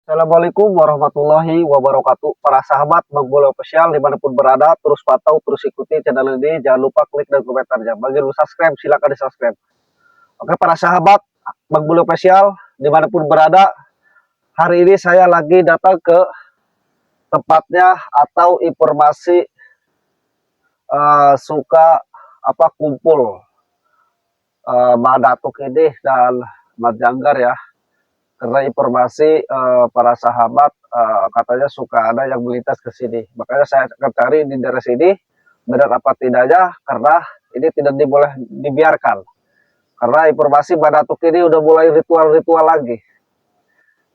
Assalamualaikum warahmatullahi wabarakatuh. Para sahabat Bang Bola Official dimanapun berada, terus pantau, terus ikuti channel ini. Jangan lupa klik dan komentarnya. Bagi yang subscribe, silakan di subscribe. Oke, para sahabat Bang Bola Official dimanapun berada, hari ini saya lagi datang ke tempatnya atau informasi suka kumpul Mbak Datuk ini dan Mas Janggar ya. Karena informasi para sahabat katanya suka ada yang melintas ke sini. Makanya saya akan cari di daerah sini benar apa tidaknya, karena ini tidak boleh dibiarkan. Karena informasi Mbak Datuk ini udah mulai ritual-ritual lagi.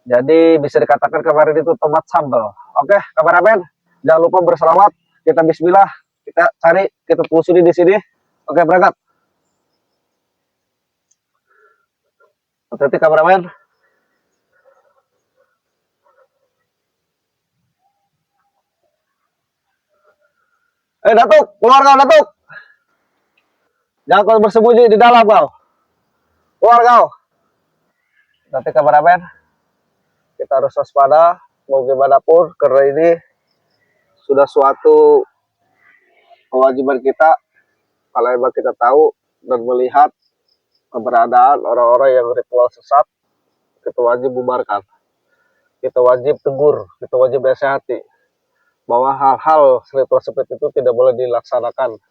Jadi bisa dikatakan kemarin itu tomat sambal. Oke, kameramen, jangan lupa berselawat. Kita bismillah, kita cari, kita telusuri di sini. Oke, berangkat. Hati-hati kameramen. Datuk, keluar kau Datuk. Jangan kau bersembunyi di dalam kau. Keluar kau. Nanti kameramen, kita harus waspada mau gimana pun, karena ini sudah suatu kewajiban kita. Kalau emang kita tahu dan melihat keberadaan orang-orang yang ritual sesat, kita wajib bubarkan, kita wajib tegur, kita wajib nasihati bahwa hal-hal ritual seperti itu tidak boleh dilaksanakan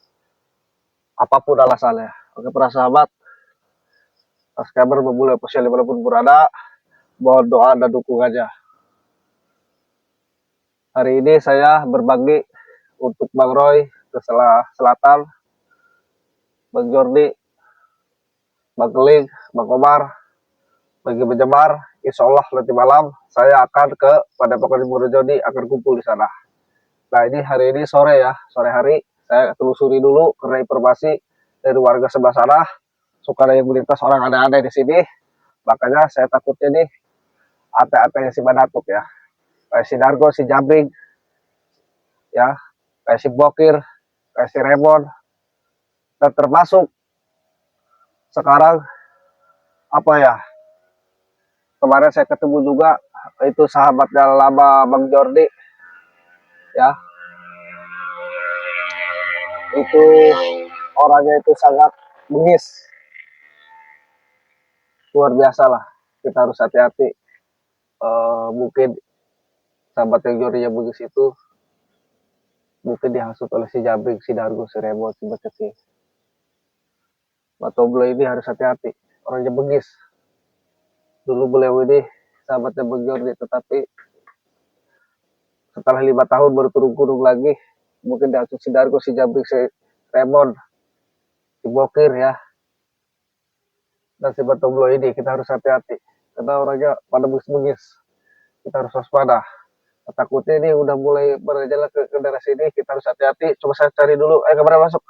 apapun alasannya. Oke para sahabat, subscriber memulai official dimanapun berada, mohon doa dan dukungannya. Hari ini saya berbagi untuk Bang Roy ke Selatan, Bang Jordi, Bang Keling, Bang Komar, bagi Benjamar. Insya Allah nanti malam saya akan ke Padepokan Ibu Jodi, akan kumpul di sana. Nah ini hari ini sore ya, sore hari saya telusuri dulu karena informasi dari warga sebelah sana suka ada yang melintas orang ada-ada di sini. Makanya saya takutnya nih ate-atenya si Badatuk ya, kayak si Dargo, si Jabing, ya, kayak si Bokir, kayak si Remon, dan termasuk sekarang apa ya, kemarin saya ketemu juga itu sahabatnya lama Bang Jordi ya, itu orangnya itu sangat bengis, luar biasa lah. Kita harus hati-hati. Mungkin sahabat yang Jordi yang bengis itu mungkin dihasut oleh si Jabing, si Dargo, si Remon, si Beceti. Batoblo ini harus hati-hati, orangnya bengis. Dulu beliau ini sahabatnya Bang Jordi, tetapi setelah 5 tahun baru turun gunung lagi. Mungkin dihasut si Dargo, si Jabing, si Remon, si Bokir ya, dan si Batoblo ini. Kita harus hati-hati karena orangnya pada bengis-bengis. Kita harus waspada. Takutnya ini udah mulai berjalan ke daerah sini, kita harus hati-hati. Coba saya cari dulu. Kamera masuk.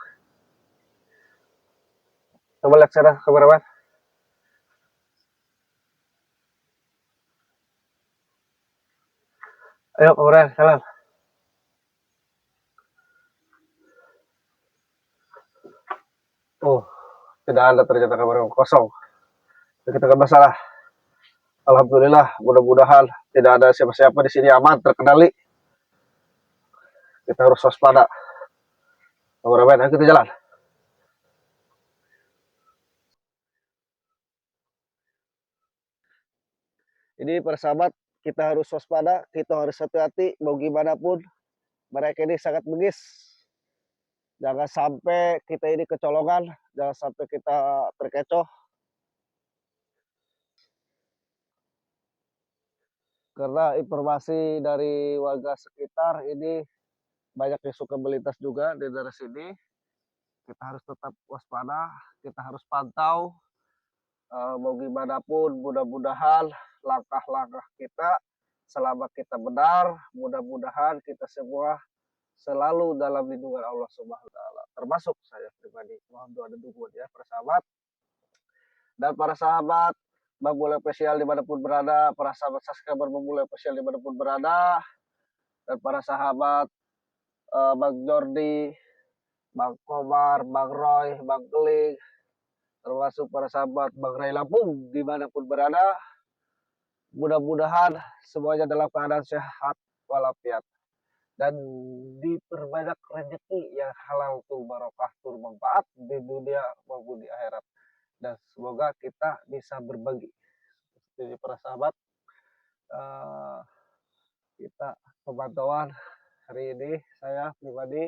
Coba lihat sana kameraman. Ayo kameraman, jalan. Oh, tidak ada ternyata kamera kosong. Kita nggak masalah. Alhamdulillah, mudah-mudahan tidak ada siapa-siapa di sini, aman, terkendali. Kita harus waspada. Kameraman, ayo kita jalan. Ini persahabat, kita harus waspada, kita harus hati-hati, mau gimana pun mereka ini sangat bengis. Jangan sampai kita ini kecolongan, jangan sampai kita terkecoh. Karena informasi dari warga sekitar ini banyak yang suka melintas juga di daerah sini. Kita harus tetap waspada, kita harus pantau. Mau gimana pun, mudah-mudahan langkah-langkah kita selama kita benar, mudah-mudahan kita semua selalu dalam lindungan Allah Subhanahu wa taala. Termasuk saya pribadi. Mohon doa dan dukungan ya para sahabat. Dan para sahabat Bang Bola Official dimanapun berada, para sahabat subscriber Bang Bola Official dimanapun berada, dan para sahabat Bang Jordi, Bang Komar, Bang Roy, Bang Keling, termasuk para sahabat Bang Ray Lampung dimanapun berada. Mudah-mudahan semuanya dalam keadaan sehat walafiat dan diperbanyak rezeki yang halal tuh barokah tuh manfaat di dunia maupun di akhirat. Dan semoga kita bisa berbagi. Jadi para sahabat, eh, kita pemantauan hari ini saya pribadi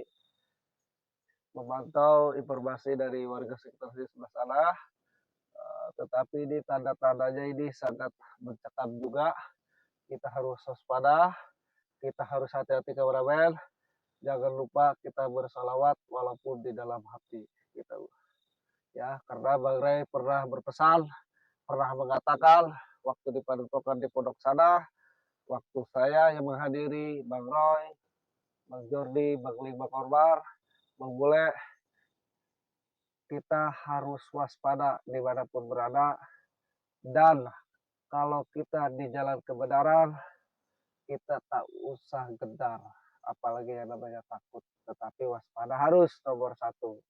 memantau informasi dari warga sekitar di sebelah sana, tetapi ini tanda-tandanya ini sangat mencekam juga. Kita harus waspada, kita harus hati-hati kameramen. Jangan lupa kita bersalawat walaupun di dalam hati kita. Ya, karena Bang Ray pernah berpesan, pernah mengatakan waktu di padepokan di pondok sana, waktu saya yang menghadiri Bang Roy, Bang Jordi, Bang Ling, Bang Korbar, Bang Bule, kita harus waspada dimanapun berada. Dan kalau kita di jalan kebenaran, kita tak usah gentar, apalagi yang namanya takut. Tetapi waspada harus nomor satu.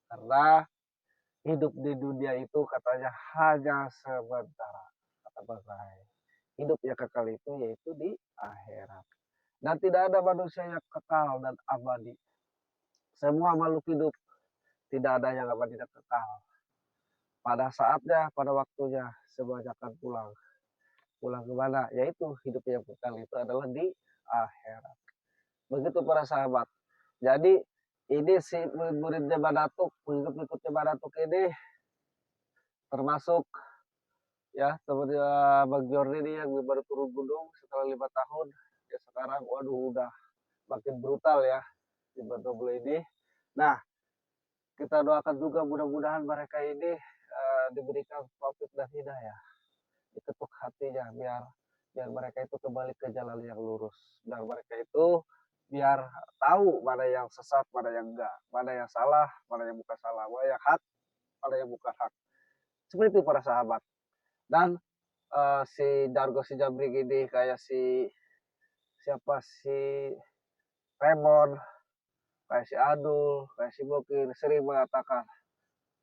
Karena hidup di dunia itu katanya hanya sementara. Kata Bang Ray. Hidup yang kekal itu yaitu di akhirat. Dan tidak ada manusia yang kekal dan abadi. Semua makhluk hidup tidak ada yang abadi dan kekal. Pada saatnya, pada waktunya, semuanya akan pulang. Pulang kemana? Yaitu hidup yang kekal itu adalah di akhirat. Begitu para sahabat. Jadi ini si murid-muridnya Badatuk, pengikut-pengikutnya Badatuk ini termasuk ya seperti Bang Jordi ini yang baru turun gunung setelah 5 tahun. Ya sekarang waduh udah makin brutal ya di Bantobel ini. Nah, kita doakan juga mudah-mudahan mereka ini diberikan taufik dan hidayah, diketuk hatinya biar biar mereka itu kembali ke jalan yang lurus, dan mereka itu biar tahu mana yang sesat, mana yang enggak, mana yang salah, mana yang bukan salah, mana yang hak, mana yang bukan hak. Seperti itu para sahabat. Dan si Dargo si Jabrik ini kayak si siapa si Remon, kayak si Adul, kayak si Bokir sering mengatakan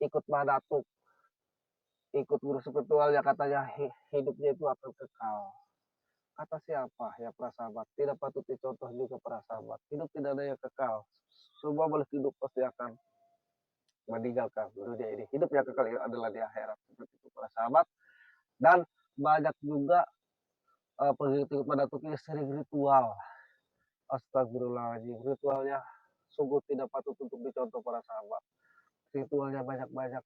ikut Badatuk, ikut guru spiritual yang katanya hidupnya itu akan kekal. Kata siapa ya para sahabat? Tidak patut dicontoh juga para sahabat. Hidup tidak ada yang kekal. Semua makhluk hidup pasti akan meninggalkan dunia ini. Hidup yang kekal adalah di akhirat. Seperti itu para sahabat. Dan banyak juga pengikut Badatuk ini sering ritual. Astagfirullahaladzim. Ritualnya sungguh tidak patut untuk dicontoh para sahabat. Ritualnya banyak-banyak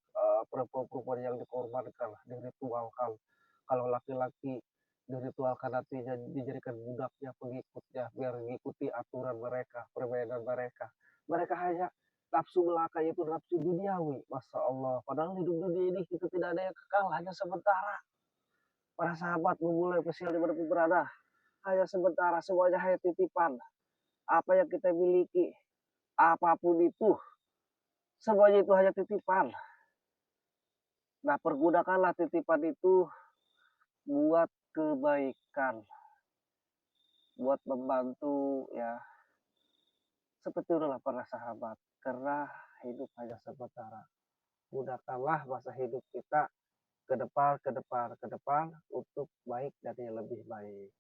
perempuan-perempuan yang dikorbankan, diritualkan. Kalau laki-laki diritualkan nantinya dijadikan budaknya, pengikutnya, biar mengikuti aturan mereka, permainan mereka. Mereka hanya nafsu belaka, yaitu nafsu duniawi. Masya Allah. Padahal hidup dunia ini kita tidak ada yang kekal, hanya sementara. Para sahabat memulai spesial di mana berada. Hanya sementara, semuanya hanya titipan. Apa yang kita miliki, apapun itu, semuanya itu hanya titipan. Nah, pergunakanlah titipan itu buat kebaikan, buat membantu ya. Seperti itulah para sahabat. Karena hidup hanya sementara. Gunakanlah masa hidup kita ke depan, ke depan, ke depan untuk baik dan yang lebih baik.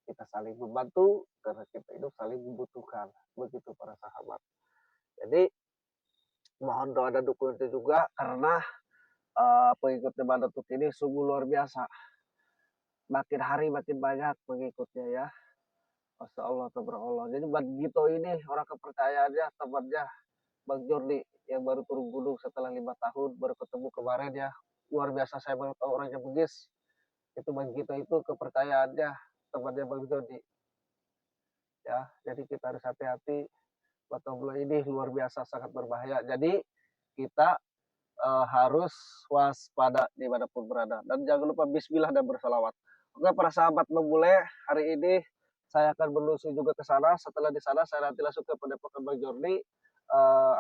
Kita saling membantu karena kita hidup saling membutuhkan. Begitu para sahabat. Jadi mohon doa dan dukungan juga karena pengikutnya Badatuk ini sungguh luar biasa. Makin hari makin banyak pengikutnya ya. Masya Allah, Allah. Jadi Bang Gito ini orang kepercayaannya temannya Bang Jordi yang baru turun gunung setelah 5 tahun, baru ketemu kemarin ya. Luar biasa, saya baru tahu orangnya Bugis. Itu Bang Gito itu kepercayaannya temannya Bang Jordi. Ya, jadi kita harus hati-hati. Bantobel ini luar biasa sangat berbahaya. Jadi kita harus waspada dimanapun berada. Dan jangan lupa bismillah dan bersalawat. Oke para sahabat memulai hari ini saya akan menuju juga ke sana. Setelah di sana saya nanti langsung ke Padepokan Bang Jordi.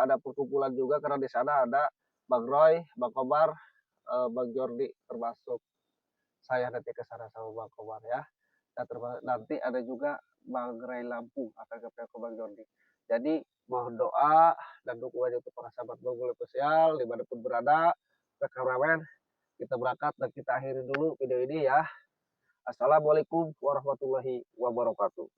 Ada perkumpulan juga karena di sana ada Bang Roy, Bang Kobar, Bang Jordi termasuk saya nanti ke sana sama Bang Kobar ya. Dan nanti ada juga Bang Ray Lampung akan ke Bang Jordi. Jadi mohon doa dan dukungan untuk para sahabat Bogul spesial dimanapun berada. Kameramen kita berangkat dan kita akhiri dulu video ini ya. Assalamualaikum warahmatullahi wabarakatuh.